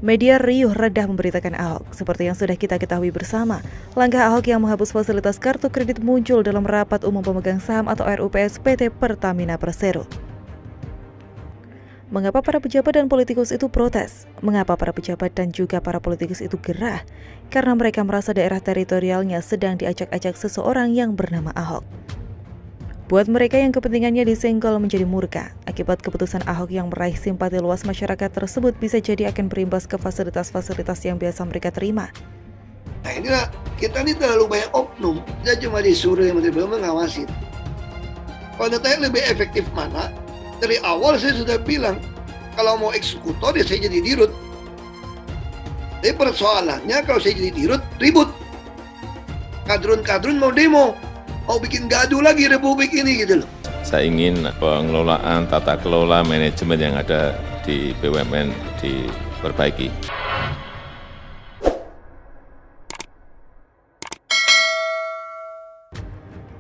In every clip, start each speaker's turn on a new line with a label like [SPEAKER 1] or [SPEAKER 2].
[SPEAKER 1] Media riuh redah memberitakan Ahok. Seperti yang sudah kita ketahui bersama, langkah Ahok yang menghapus fasilitas kartu kredit muncul dalam rapat umum pemegang saham atau RUPS PT Pertamina Persero. Mengapa para pejabat dan politikus itu protes? Mengapa para pejabat dan juga para politikus itu gerah? Karena mereka merasa daerah teritorialnya sedang diacak-acak seseorang yang bernama Ahok. Buat mereka yang kepentingannya disenggol menjadi murka, akibat keputusan Ahok yang meraih simpati luas masyarakat tersebut bisa jadi akan berimbas ke fasilitas-fasilitas yang biasa mereka terima.
[SPEAKER 2] Nah inilah, kita ini terlalu banyak oknum, saya cuma disuruh yang Menteri BUMN ngawasin. Kalau ditanya lebih efektif mana, dari awal saya sudah bilang, kalau mau eksekutor ya saya jadi dirut. Tapi persoalannya kalau saya jadi dirut, ribut. Kadrun-kadrun mau demo, mau bikin gaduh lagi republik ini gitu loh.
[SPEAKER 3] Saya ingin pengelolaan, tata kelola, manajemen yang ada di BUMN diperbaiki.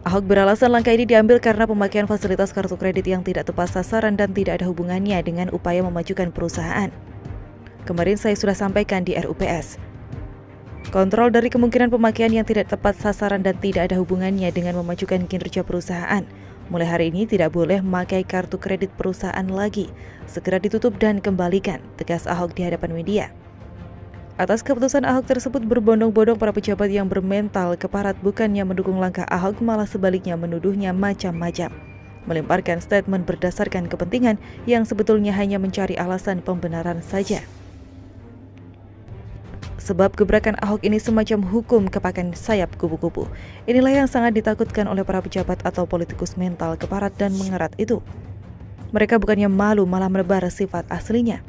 [SPEAKER 1] Ahok beralasan langkah ini diambil karena pemakaian fasilitas kartu kredit yang tidak tepat sasaran dan tidak ada hubungannya dengan upaya memajukan perusahaan. Kemarin saya sudah sampaikan di RUPS. Kontrol dari kemungkinan pemakaian yang tidak tepat sasaran dan tidak ada hubungannya dengan memajukan kinerja perusahaan. Mulai hari ini tidak boleh memakai kartu kredit perusahaan lagi. Segera ditutup dan kembalikan, tegas Ahok di hadapan media. Atas keputusan Ahok tersebut berbondong-bondong para pejabat yang bermental keparat bukannya mendukung langkah Ahok, malah sebaliknya menuduhnya macam-macam. Melemparkan statement berdasarkan kepentingan yang sebetulnya hanya mencari alasan pembenaran saja. Sebab gebrakan Ahok ini semacam hukum kepakan sayap kupu-kupu. Inilah yang sangat ditakutkan oleh para pejabat atau politikus mental keparat dan mengerat itu. Mereka bukannya malu, malah menebar sifat aslinya.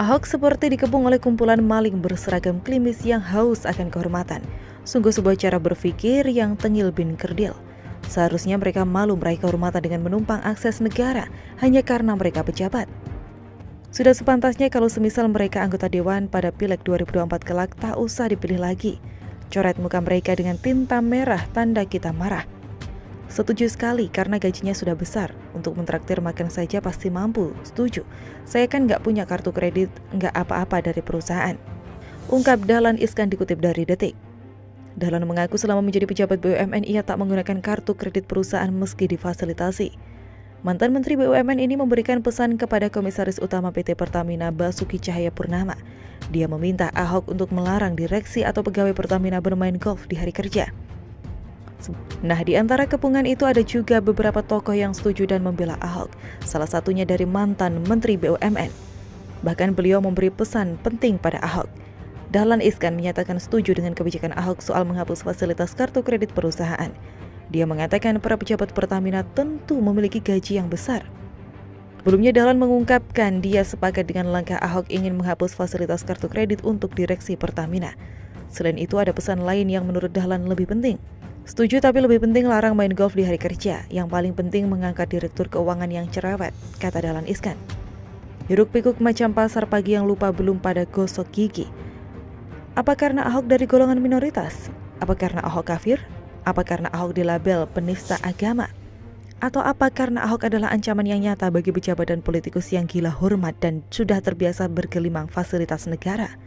[SPEAKER 1] Ahok seperti dikepung oleh kumpulan maling berseragam klimis yang haus akan kehormatan. Sungguh sebuah cara berpikir yang tengil bin kerdil. Seharusnya mereka malu meraih kehormatan dengan menumpang akses negara hanya karena mereka pejabat. Sudah sepantasnya kalau semisal mereka anggota dewan pada Pileg 2024 kelak tak usah dipilih lagi. Coret muka mereka dengan tinta merah tanda kita marah. Setuju sekali karena gajinya sudah besar. Untuk mentraktir makan saja pasti mampu. Setuju. Saya kan nggak punya kartu kredit, nggak apa-apa dari perusahaan. Ungkap Dahlan Iskan dikutip dari Detik. Dahlan mengaku selama menjadi pejabat BUMN ia tak menggunakan kartu kredit perusahaan meski difasilitasi. Mantan Menteri BUMN ini memberikan pesan kepada Komisaris Utama PT Pertamina Basuki Cahayapurnama. Dia meminta Ahok untuk melarang direksi atau pegawai Pertamina bermain golf di hari kerja. Nah, di antara kepungan itu ada juga beberapa tokoh yang setuju dan membela Ahok, salah satunya dari mantan Menteri BUMN. Bahkan beliau memberi pesan penting pada Ahok. Dahlan Iskan menyatakan setuju dengan kebijakan Ahok soal menghapus fasilitas kartu kredit perusahaan. Dia mengatakan para pejabat Pertamina tentu memiliki gaji yang besar. Sebelumnya Dahlan mengungkapkan dia sepakat dengan langkah Ahok ingin menghapus fasilitas kartu kredit untuk direksi Pertamina. Selain itu ada pesan lain yang menurut Dahlan lebih penting. Setuju tapi lebih penting larang main golf di hari kerja. Yang paling penting mengangkat direktur keuangan yang cerewet, kata Dahlan Iskan. Hiruk pikuk macam pasar pagi yang lupa belum pada gosok gigi. Apa karena Ahok dari golongan minoritas? Apa karena Ahok kafir? Apa karena Ahok dilabel penista agama? Atau apa karena Ahok adalah ancaman yang nyata bagi pejabat dan politikus yang gila hormat dan sudah terbiasa bergelimang fasilitas negara?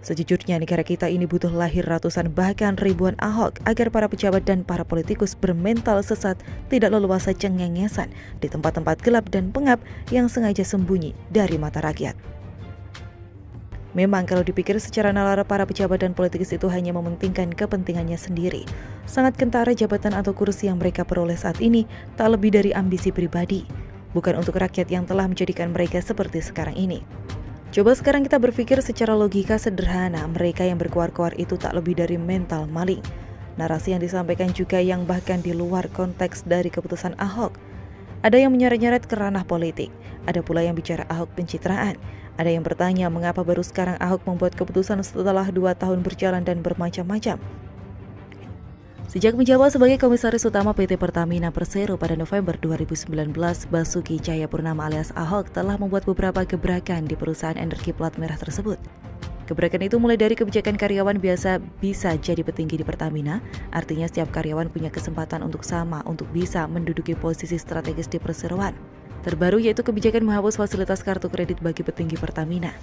[SPEAKER 1] Sejujurnya negara kita ini butuh lahir ratusan bahkan ribuan Ahok agar para pejabat dan para politikus bermental sesat tidak leluasa cengengesan di tempat-tempat gelap dan pengap yang sengaja sembunyi dari mata rakyat. Memang kalau dipikir secara nalar para pejabat dan politikus itu hanya mementingkan kepentingannya sendiri. Sangat kentara jabatan atau kursi yang mereka peroleh saat ini tak lebih dari ambisi pribadi. Bukan untuk rakyat yang telah menjadikan mereka seperti sekarang ini. Coba sekarang kita berpikir secara logika sederhana, mereka yang berkuar-kuar itu tak lebih dari mental maling. Narasi yang disampaikan juga yang bahkan di luar konteks dari keputusan Ahok. Ada yang menyeret-nyeret ke ranah politik, ada pula yang bicara Ahok pencitraan. Ada yang bertanya mengapa baru sekarang Ahok membuat keputusan setelah 2 tahun berjalan dan bermacam-macam. Sejak menjabat sebagai Komisaris Utama PT Pertamina Persero pada November 2019, Basuki Cahayapurnama alias Ahok telah membuat beberapa gebrakan di perusahaan energi plat merah tersebut. Gebrakan itu mulai dari kebijakan karyawan biasa bisa jadi petinggi di Pertamina, artinya setiap karyawan punya kesempatan untuk bisa menduduki posisi strategis di perseroan. Terbaru yaitu kebijakan menghapus fasilitas kartu kredit bagi petinggi Pertamina.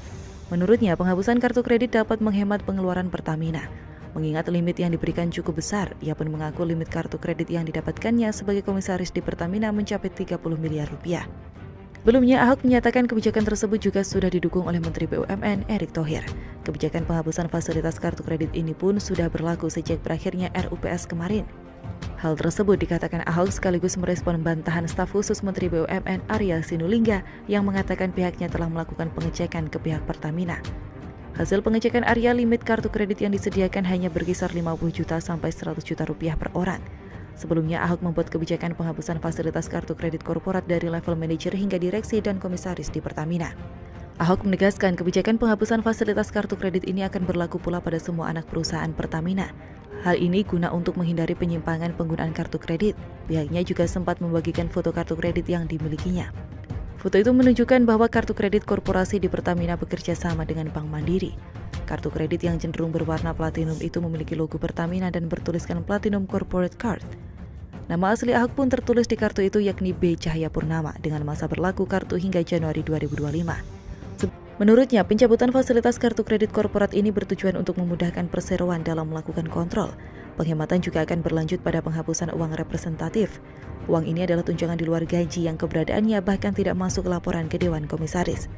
[SPEAKER 1] Menurutnya, penghapusan kartu kredit dapat menghemat pengeluaran Pertamina. Mengingat limit yang diberikan cukup besar, ia pun mengaku limit kartu kredit yang didapatkannya sebagai komisaris di Pertamina mencapai 30 miliar rupiah. Sebelumnya, Ahok menyatakan kebijakan tersebut juga sudah didukung oleh Menteri BUMN Erick Thohir. Kebijakan penghapusan fasilitas kartu kredit ini pun sudah berlaku sejak berakhirnya RUPS kemarin. Hal tersebut dikatakan Ahok sekaligus merespon bantahan staf khusus Menteri BUMN Arya Sinulinga yang mengatakan pihaknya telah melakukan pengecekan ke pihak Pertamina. Hasil pengecekan Arya, limit kartu kredit yang disediakan hanya berkisar 50 juta sampai 100 juta rupiah per orang. Sebelumnya, Ahok membuat kebijakan penghapusan fasilitas kartu kredit korporat dari level manajer hingga direksi dan komisaris di Pertamina. Ahok menegaskan kebijakan penghapusan fasilitas kartu kredit ini akan berlaku pula pada semua anak perusahaan Pertamina. Hal ini guna untuk menghindari penyimpangan penggunaan kartu kredit. Pihaknya juga sempat membagikan foto kartu kredit yang dimilikinya. Foto itu menunjukkan bahwa kartu kredit korporasi di Pertamina bekerja sama dengan Bank Mandiri. Kartu kredit yang cenderung berwarna platinum itu memiliki logo Pertamina dan bertuliskan Platinum Corporate Card. Nama asli Ahok pun tertulis di kartu itu yakni B. Cahayapurnama dengan masa berlaku kartu hingga Januari 2025. Menurutnya, pencabutan fasilitas kartu kredit korporat ini bertujuan untuk memudahkan perseroan dalam melakukan kontrol. Penghematan juga akan berlanjut pada penghapusan uang representatif. Uang ini adalah tunjangan di luar gaji yang keberadaannya bahkan tidak masuk laporan ke Dewan Komisaris.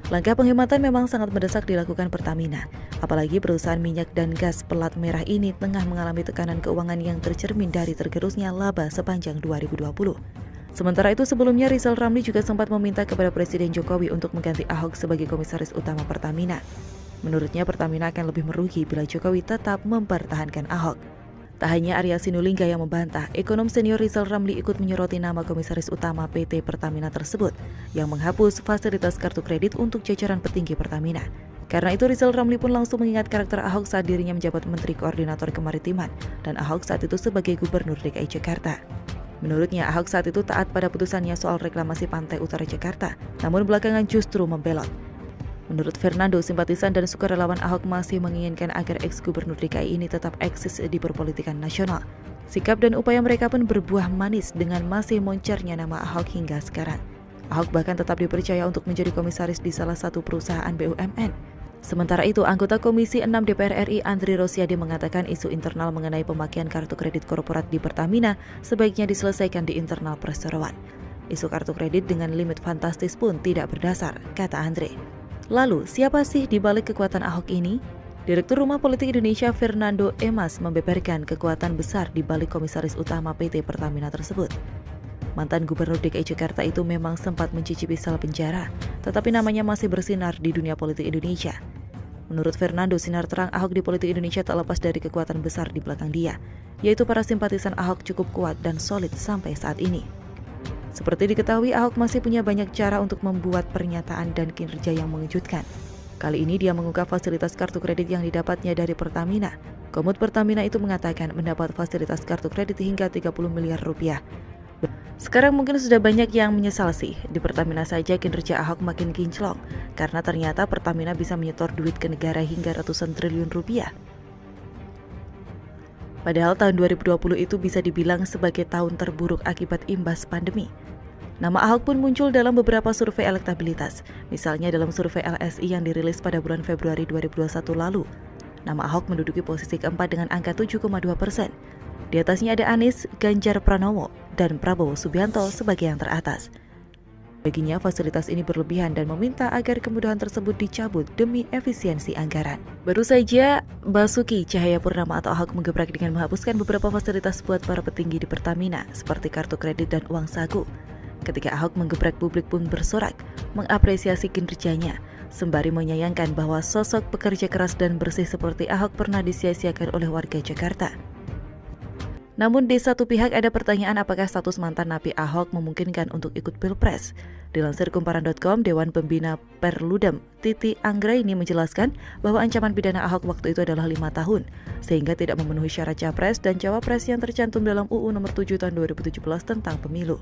[SPEAKER 1] Langkah penghematan memang sangat mendesak dilakukan Pertamina, apalagi perusahaan minyak dan gas pelat merah ini tengah mengalami tekanan keuangan yang tercermin dari tergerusnya laba sepanjang 2020. Sementara itu, sebelumnya Rizal Ramli juga sempat meminta kepada Presiden Jokowi untuk mengganti Ahok sebagai komisaris utama Pertamina. Menurutnya, Pertamina akan lebih merugi bila Jokowi tetap mempertahankan Ahok. Tak hanya Arya Sinulinga yang membantah, ekonom senior Rizal Ramli ikut menyoroti nama komisaris utama PT Pertamina tersebut yang menghapus fasilitas kartu kredit untuk jajaran petinggi Pertamina. Karena itu, Rizal Ramli pun langsung mengingat karakter Ahok saat dirinya menjabat Menteri Koordinator Kemaritiman dan Ahok saat itu sebagai Gubernur DKI Jakarta. Menurutnya, Ahok saat itu taat pada putusannya soal reklamasi pantai utara Jakarta, namun belakangan justru membelot. Menurut Fernando, simpatisan dan sukarelawan Ahok masih menginginkan agar ex-gubernur DKI ini tetap eksis di perpolitikan nasional. Sikap dan upaya mereka pun berbuah manis dengan masih moncernya nama Ahok hingga sekarang. Ahok bahkan tetap dipercaya untuk menjadi komisaris di salah satu perusahaan BUMN. Sementara itu, anggota Komisi 6 DPR RI Andri Rosiade mengatakan isu internal mengenai pemakaian kartu kredit korporat di Pertamina sebaiknya diselesaikan di internal perseroan. Isu kartu kredit dengan limit fantastis pun tidak berdasar, kata Andre. Lalu, siapa sih di balik kekuatan Ahok ini? Direktur Rumah Politik Indonesia Fernando Emas membeberkan kekuatan besar di balik komisaris utama PT Pertamina tersebut. Mantan Gubernur DKI Jakarta itu memang sempat mencicipi sel penjara, tetapi namanya masih bersinar di dunia politik Indonesia. Menurut Fernando, sinar terang Ahok di politik Indonesia tak lepas dari kekuatan besar di belakang dia, yaitu para simpatisan Ahok cukup kuat dan solid sampai saat ini. Seperti diketahui, Ahok masih punya banyak cara untuk membuat pernyataan dan kinerja yang mengejutkan. Kali ini dia mengungkap fasilitas kartu kredit yang didapatnya dari Pertamina. Komut Pertamina itu mengatakan mendapat fasilitas kartu kredit hingga 30 miliar rupiah. Sekarang mungkin sudah banyak yang menyesal sih, di Pertamina saja kinerja Ahok makin kinclong, karena ternyata Pertamina bisa menyetor duit ke negara hingga ratusan triliun rupiah. Padahal tahun 2020 itu bisa dibilang sebagai tahun terburuk akibat imbas pandemi. Nama Ahok pun muncul dalam beberapa survei elektabilitas, misalnya dalam survei LSI yang dirilis pada bulan Februari 2021 lalu. Nama Ahok menduduki posisi keempat dengan angka 7,2%. Di atasnya ada Anies, Ganjar Pranowo, dan Prabowo Subianto sebagai yang teratas. Baginya, fasilitas ini berlebihan dan meminta agar kemudahan tersebut dicabut demi efisiensi anggaran. Baru saja, Basuki Cahayapurnama atau Ahok menggebrak dengan menghapuskan beberapa fasilitas buat para petinggi di Pertamina, seperti kartu kredit dan uang saku. Ketika Ahok menggebrak, publik pun bersorak, mengapresiasi kinerjanya, sembari menyayangkan bahwa sosok pekerja keras dan bersih seperti Ahok pernah disia-siakan oleh warga Jakarta. Namun di satu pihak ada pertanyaan apakah status mantan napi Ahok memungkinkan untuk ikut Pilpres. Dilansir Kumparan.com, Dewan Pembina Perludem Titi Anggraini menjelaskan bahwa ancaman pidana Ahok waktu itu adalah 5 tahun, sehingga tidak memenuhi syarat capres dan cawapres yang tercantum dalam UU Nomor 7 Tahun 2017 tentang pemilu.